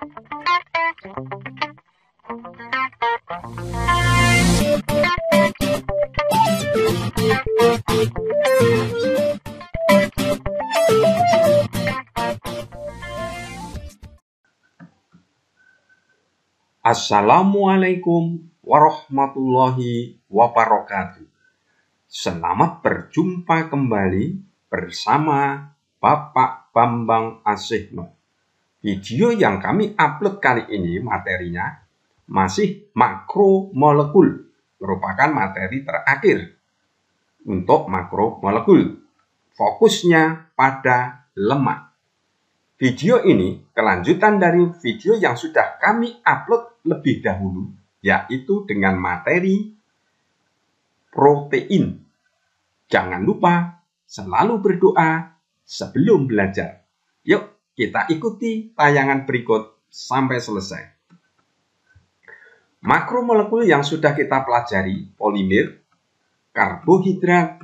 Assalamualaikum warahmatullahi wabarakatuh. Selamat berjumpa kembali bersama Bapak Bambang Asihno. Video yang kami upload kali ini materinya masih makromolekul, merupakan materi terakhir untuk makromolekul. Fokusnya pada lemak. Video ini kelanjutan dari video yang sudah kami upload lebih dahulu, yaitu dengan materi protein. Jangan lupa selalu berdoa sebelum belajar. Yuk kita ikuti tayangan berikut sampai selesai. Makromolekul yang sudah kita pelajari, polimer, karbohidrat,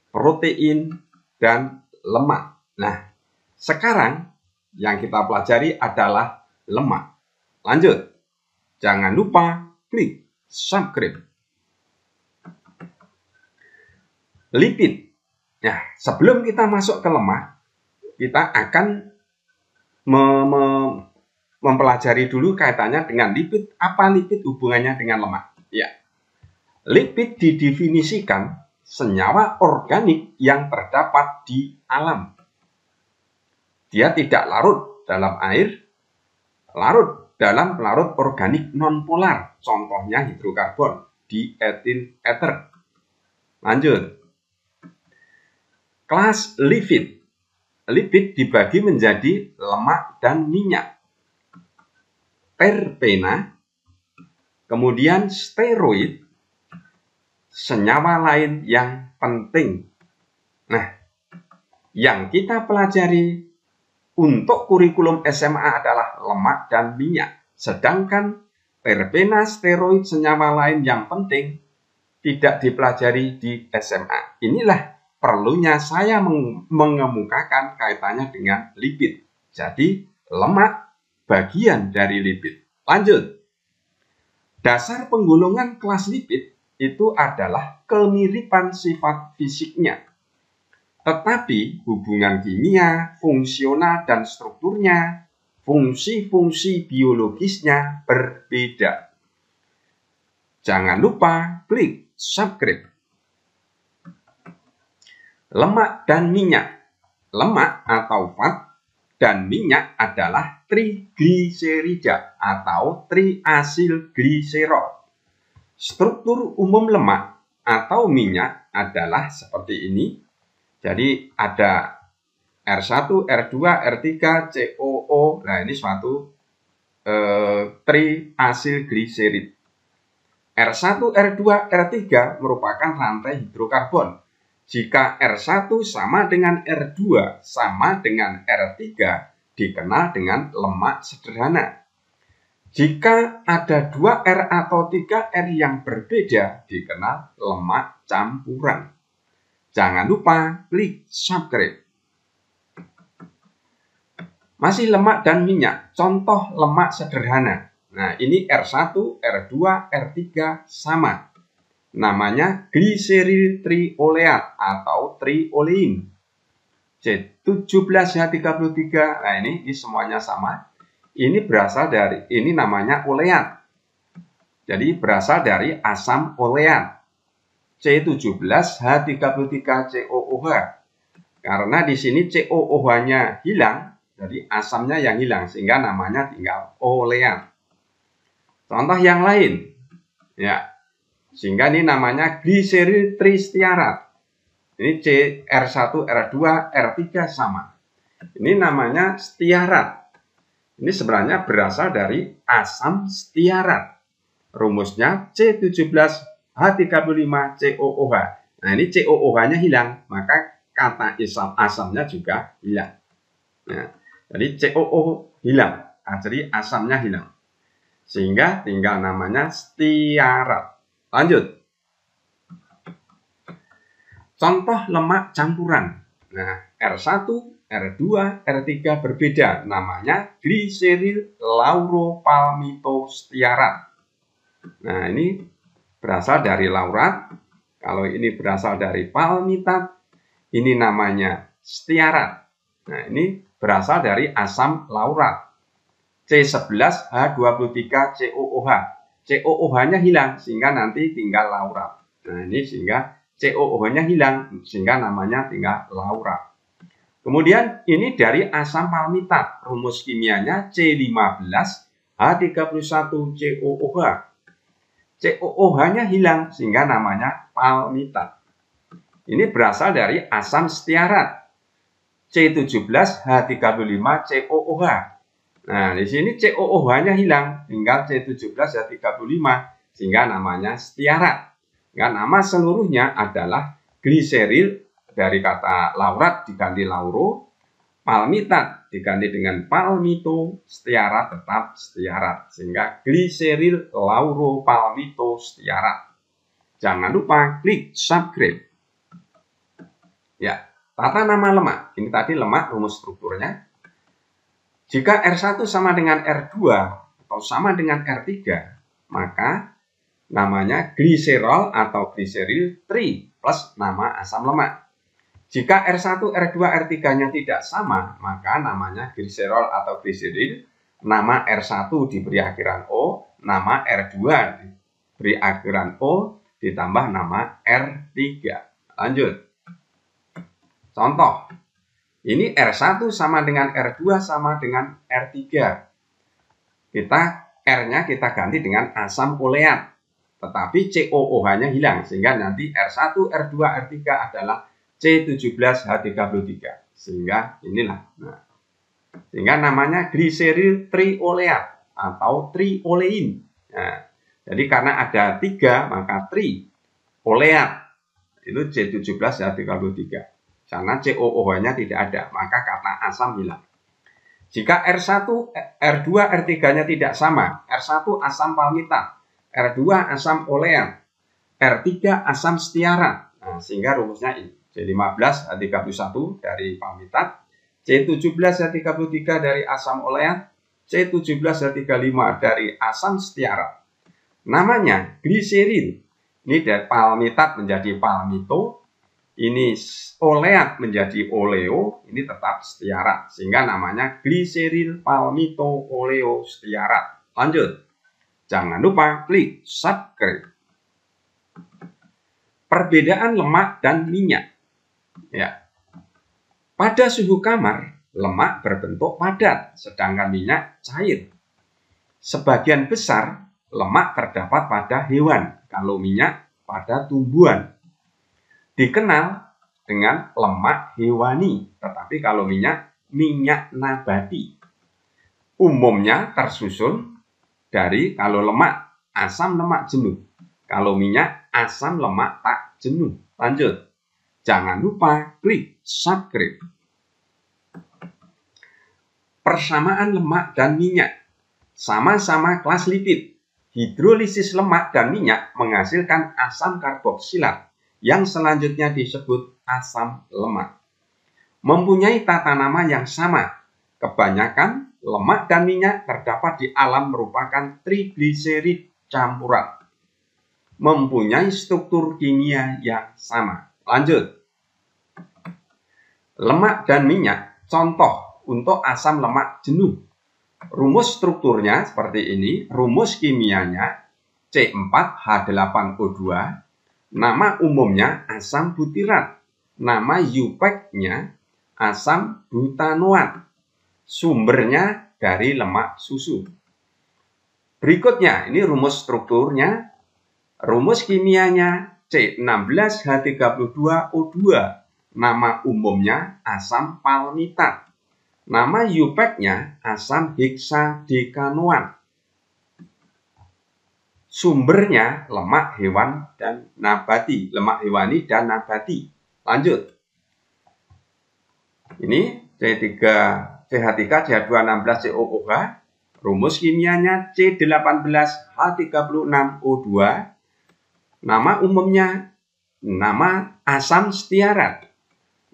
protein, dan lemak. Nah, sekarang yang kita pelajari adalah lemak. Lanjut. Jangan lupa klik subscribe. Lipid. Nah, sebelum kita masuk ke lemak, kita akan mempelajari dulu kaitannya dengan lipid. Apa lipid hubungannya dengan lemak? Ya. Lipid didefinisikan senyawa organik yang terdapat di alam. Dia tidak larut dalam air, larut dalam pelarut organik nonpolar, contohnya hidrokarbon, dietil ether. Lanjut. Kelas lipid. Lipid dibagi menjadi lemak dan minyak. Terpena, kemudian steroid, senyawa lain yang penting. Nah, yang kita pelajari untuk kurikulum SMA adalah lemak dan minyak. Sedangkan terpena, steroid, senyawa lain yang penting tidak dipelajari di SMA. Inilah perlunya saya mengemukakan kaitannya dengan lipid. Jadi lemak bagian dari lipid. Lanjut. Dasar penggolongan kelas lipid itu adalah kemiripan sifat fisiknya. Tetapi hubungan kimia, fungsional, dan strukturnya, fungsi-fungsi biologisnya berbeda. Jangan lupa klik subscribe. Lemak dan minyak. Lemak atau fat dan minyak adalah trigliserida atau triasilgliserol. Struktur umum lemak atau minyak adalah seperti ini. Jadi ada R1, R2, R3, COO. Nah, ini suatu triasilgliserid. R1, R2, R3 merupakan rantai hidrokarbon. Jika R1 sama dengan R2 sama dengan R3, dikenal dengan lemak sederhana. Jika ada 2 R atau 3 R yang berbeda, dikenal lemak campuran. Jangan lupa klik subscribe. Masih lemak dan minyak. Contoh lemak sederhana. Nah, ini R1, R2, R3 sama. Namanya gliseril trioleat atau triolein. C17H33. Nah, ini semuanya sama. Ini berasal dari, ini namanya oleat. Jadi berasal dari asam oleat. C17H33COOH. Karena di sini COOH-nya hilang, jadi asamnya yang hilang sehingga namanya tinggal oleat. Contoh yang lain. Ya. Sehingga ini namanya gliseril tristiarat. Ini R1, R2, R3 sama. Ini namanya stiarat. Ini sebenarnya berasal dari asam stiarat. Rumusnya C17H35COOH. Nah, ini COOH-nya hilang, maka kata asamnya juga hilang. Nah, jadi COO hilang, jadi asamnya hilang. Sehingga tinggal namanya stiarat. Lanjut. Contoh lemak campuran. Nah, R1, R2, R3 berbeda, namanya gliseril lauropalmitostiarat. Nah, ini berasal dari laurat. Kalau ini berasal dari palmitat, ini namanya stiarat. Nah, ini berasal dari asam laurat. C11H23COOH. COOH-nya hilang sehingga nanti tinggal laurat. Nah, ini sehingga COOH-nya hilang sehingga namanya tinggal laurat. Kemudian ini dari asam palmitat. Rumus kimianya C15H31COOH. COOH-nya hilang sehingga namanya palmitat. Ini berasal dari asam stiarat. C17H35COOH. Nah, di sini COOH-nya hilang, tinggal C17H35 sehingga namanya stiarat. Nama seluruhnya adalah gliseril, dari kata laurat diganti lauro, palmitat diganti dengan palmito, stiarat tetap stiarat, sehingga gliseril lauropalmitostiarat. Jangan lupa klik subscribe. Ya, tata nama lemak. Ini tadi lemak, rumus strukturnya. Jika R1 sama dengan R2 atau sama dengan R3, maka namanya gliserol atau gliseril tri plus nama asam lemak. Jika R1, R2, R3-nya tidak sama, maka namanya gliserol atau gliseril. Nama R1 diberi akhiran O, nama R2 diberi akhiran O, ditambah nama R3. Lanjut. Contoh. Ini R1 sama dengan R2 sama dengan R3. R-nya kita ganti dengan asam oleat. Tetapi COOH-nya hilang. Sehingga nanti R1, R2, R3 adalah C17H33. Sehingga inilah. Nah, sehingga namanya gliseril trioleat atau triolein. Nah, jadi karena ada 3 maka trioleat itu C17H33. Karena COOH-nya tidak ada, maka kata asam hilang. Jika R1, R2, R3-nya tidak sama, R1 asam palmitat, R2 asam oleat, R3 asam stiarat. Nah, sehingga rumusnya ini. C15H31 dari palmitat, C17H33 dari asam oleat, C17H35 dari asam stiarat. Namanya gliseril. Ini dari palmitat menjadi palmito, ini oleat menjadi oleo, ini tetap stiarat. Sehingga namanya gliseril palmito oleo stiarat. Lanjut. Jangan lupa klik subscribe. Perbedaan lemak dan minyak. Ya. Pada suhu kamar, lemak berbentuk padat, sedangkan minyak cair. Sebagian besar lemak terdapat pada hewan, kalau minyak pada tumbuhan. Dikenal dengan lemak hewani, tetapi kalau minyak nabati. Umumnya tersusun dari kalau lemak, asam lemak jenuh. Kalau minyak, asam lemak tak jenuh. Lanjut. Jangan lupa klik subscribe. Persamaan lemak dan minyak. Sama-sama kelas lipid. Hidrolisis lemak dan minyak menghasilkan asam karboksilat, yang selanjutnya disebut asam lemak. Mempunyai tata nama yang sama. Kebanyakan lemak dan minyak terdapat di alam merupakan trigliserid campuran. Mempunyai struktur kimia yang sama. Lanjut. Lemak dan minyak, contoh untuk asam lemak jenuh. Rumus strukturnya seperti ini. Rumus kimianya C4H8O2. Nama umumnya asam butirat. Nama UPEC-nya asam butanoat. Sumbernya dari lemak susu. Berikutnya, ini rumus strukturnya. Rumus kimianya C16H32O2. Nama umumnya asam palmitat. Nama UPEC-nya asam heksadekanoat. Sumbernya lemak hewan dan nabati, lemak hewani dan nabati. Lanjut. Ini CH3CH216COOH. Rumus kimianya C18H36O2. Nama umumnya nama asam stiarat.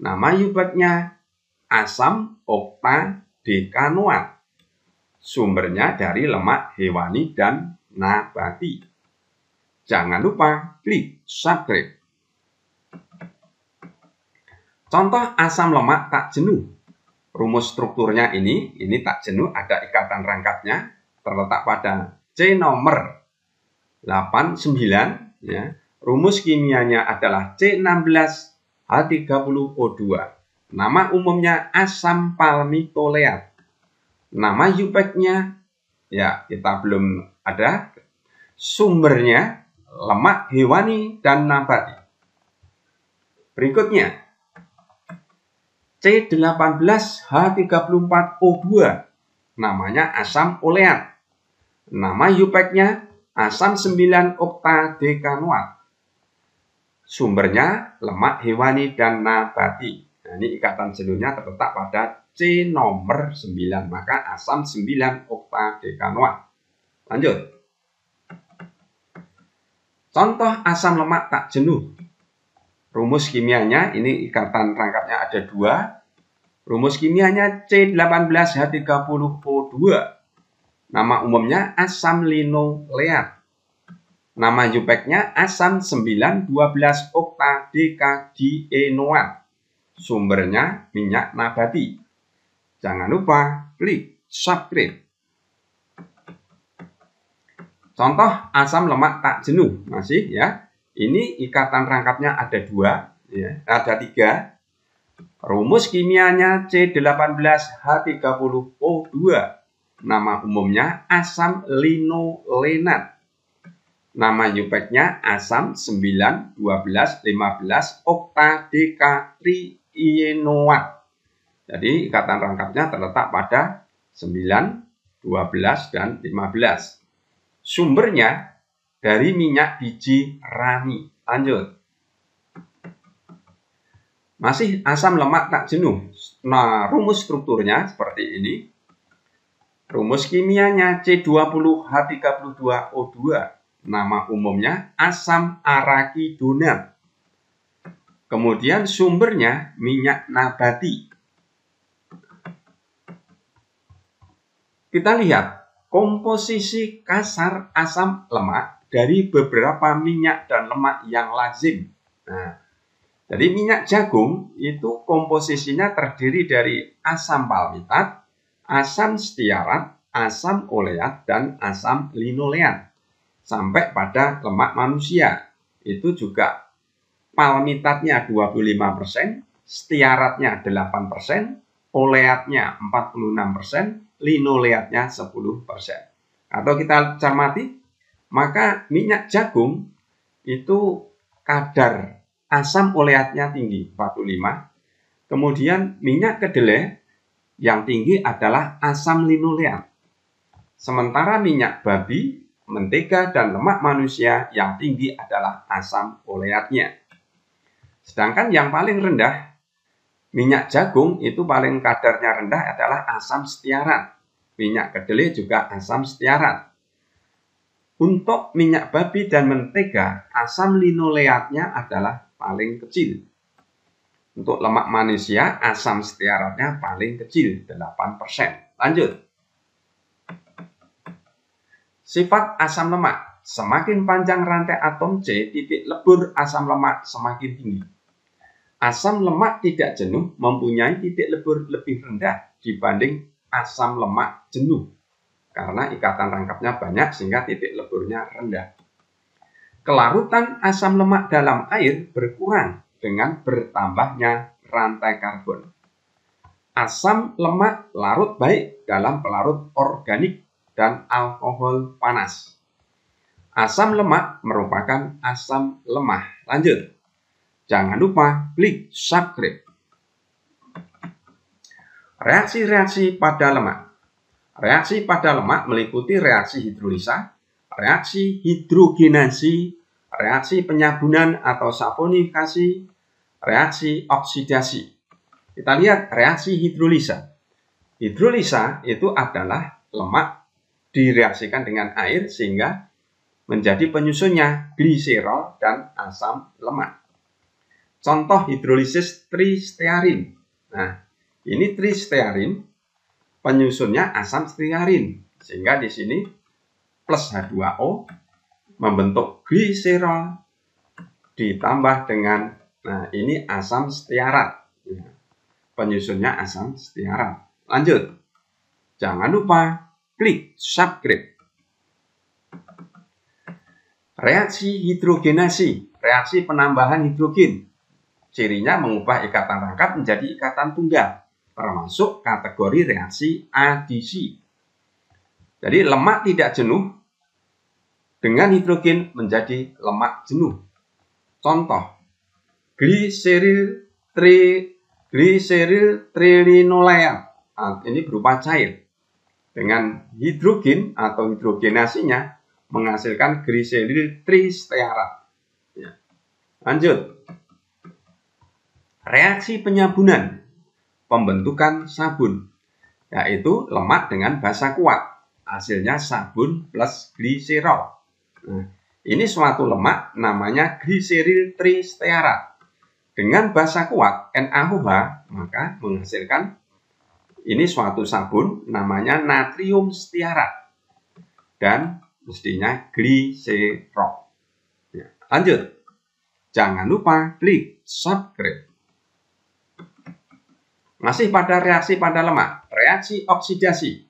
Nama UPEC-nya asam oktadekanoat. Sumbernya dari lemak hewani dan nabati. Jangan lupa klik subscribe. Contoh asam lemak tak jenuh. Rumus strukturnya ini tak jenuh, ada ikatan rangkapnya, terletak pada C nomor 89. Ya. Rumus kimianya adalah C16H30O2. Nama umumnya asam palmitoleat. Nama UPEC-nya ya kita belum ada. Sumbernya lemak hewani dan nabati. Berikutnya C18H34O2. Namanya asam oleat. Nama UPEC-nya asam 9-oktadekanoat. Sumbernya lemak hewani dan nabati. Nah, ini ikatan jenuhnya terletak pada C nomor 9, maka asam 9-oktadekanoat. Lanjut. Contoh asam lemak tak jenuh. Rumus kimianya, ini ikatan rangkapnya ada 2. Rumus kimianya C18H30O2. Nama umumnya asam linoleat. Nama UPEC-nya asam 9,12-oktadekadienoat. Sumbernya minyak nabati. Jangan lupa klik subscribe. Contoh asam lemak tak jenuh masih ya. Ini ikatan rangkapnya ada 2, ya, ada 3. Rumus kimianya C18H30O2. Nama umumnya asam linolenat. Nama UPEC-nya asam 9,12-15-oktadekadenoat. Jadi ikatan rangkapnya terletak pada 9, 12, dan 15. Sumbernya dari minyak biji rangi. Lanjut. Masih asam lemak tak jenuh. Nah, rumus strukturnya seperti ini. Rumus kimianya C20H32O2. Nama umumnya asam arakidonat. Kemudian sumbernya minyak nabati. Kita lihat komposisi kasar asam lemak dari beberapa minyak dan lemak yang lazim. Nah, jadi minyak jagung itu komposisinya terdiri dari asam palmitat, asam stearat, asam oleat, dan asam linoleat. Sampai pada lemak manusia, itu juga palmitatnya 25%, stearatnya 8%, oleatnya 46%, linoleatnya 10%. Atau kita cermati, maka minyak jagung itu kadar asam oleatnya tinggi, 45. Kemudian minyak kedelai yang tinggi adalah asam linoleat. Sementara minyak babi, mentega, dan lemak manusia yang tinggi adalah asam oleatnya. Sedangkan yang paling rendah, minyak jagung itu paling kadarnya rendah adalah asam stearat. Minyak kedelai juga asam stearat. Untuk minyak babi dan mentega, asam linoleatnya adalah paling kecil. Untuk lemak manusia, asam stearatnya paling kecil, 8%. Lanjut. Sifat asam lemak. Semakin panjang rantai atom C, titik lebur asam lemak semakin tinggi. Asam lemak tidak jenuh mempunyai titik lebur lebih rendah dibanding asam lemak jenuh. Karena ikatan rangkapnya banyak sehingga titik leburnya rendah. Kelarutan asam lemak dalam air berkurang dengan bertambahnya rantai karbon. Asam lemak larut baik dalam pelarut organik dan alkohol panas. Asam lemak merupakan asam lemah. Lanjut. Jangan lupa klik subscribe. Reaksi-reaksi pada lemak. Reaksi pada lemak meliputi reaksi hidrolisa, reaksi hidrogenasi, reaksi penyabunan atau saponifikasi, reaksi oksidasi. Kita lihat reaksi hidrolisa. Hidrolisa itu adalah lemak direaksikan dengan air sehingga menjadi penyusunnya gliserol dan asam lemak. Contoh hidrolisis tristearin. Nah, Ini tristearin, penyusunnya asam stearin. Sehingga di sini plus H2O membentuk gliserol ditambah dengan, nah ini asam stearat. Penyusunnya asam stearat. Lanjut. Jangan lupa klik subscribe. Reaksi hidrogenasi, reaksi penambahan hidrogen. Cirinya mengubah ikatan rangkap menjadi ikatan tunggal, termasuk kategori reaksi adisi. Jadi lemak tidak jenuh dengan hidrogen menjadi lemak jenuh. Contoh, gliseril trilinoleat, ini berupa cair. Dengan hidrogen atau hidrogenasinya menghasilkan gliseril tristearat. Ya. Lanjut. Reaksi penyabunan, pembentukan sabun, yaitu lemak dengan basa kuat. Hasilnya sabun plus gliserol. Nah, ini suatu lemak namanya gliseril tristearat. Dengan basa kuat NaOH, maka menghasilkan ini suatu sabun namanya natrium stearat. Dan mestinya gliserol. Ya, lanjut. Jangan lupa klik subscribe. Masih pada reaksi pada lemak, reaksi oksidasi.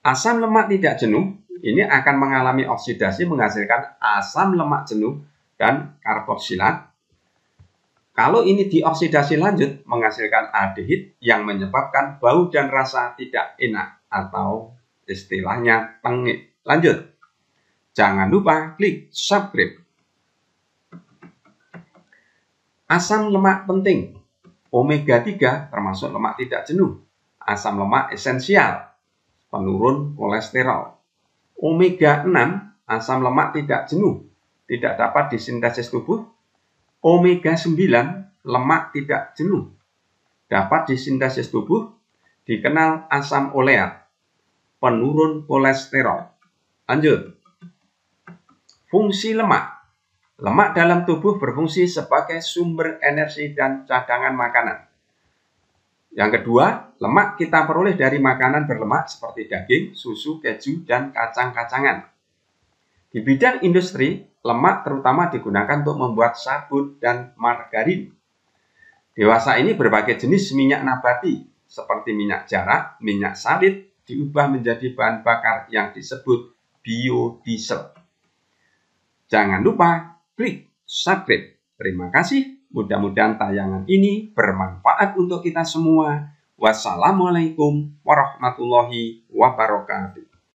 Asam lemak tidak jenuh, ini akan mengalami oksidasi menghasilkan asam lemak jenuh dan karboksilat. Kalau ini dioksidasi lanjut, menghasilkan aldehid yang menyebabkan bau dan rasa tidak enak atau istilahnya tengik. Lanjut. Jangan lupa klik subscribe. Asam lemak penting. Omega 3 termasuk lemak tidak jenuh. Asam lemak esensial, penurun kolesterol. Omega 6, asam lemak tidak jenuh, tidak dapat disintesis tubuh. Omega 9, lemak tidak jenuh, dapat disintesis tubuh, dikenal asam oleat, penurun kolesterol. Lanjut. Fungsi lemak. Lemak dalam tubuh berfungsi sebagai sumber energi dan cadangan makanan. Yang kedua, lemak kita peroleh dari makanan berlemak seperti daging, susu, keju, dan kacang-kacangan. Di bidang industri, lemak terutama digunakan untuk membuat sabun dan margarin. Dewasa ini berbagai jenis minyak nabati, seperti minyak jarak, minyak sawit, diubah menjadi bahan bakar yang disebut biodiesel. Jangan lupa klik subscribe. Terima kasih. Mudah-mudahan tayangan ini bermanfaat untuk kita semua. Wassalamualaikum warahmatullahi wabarakatuh.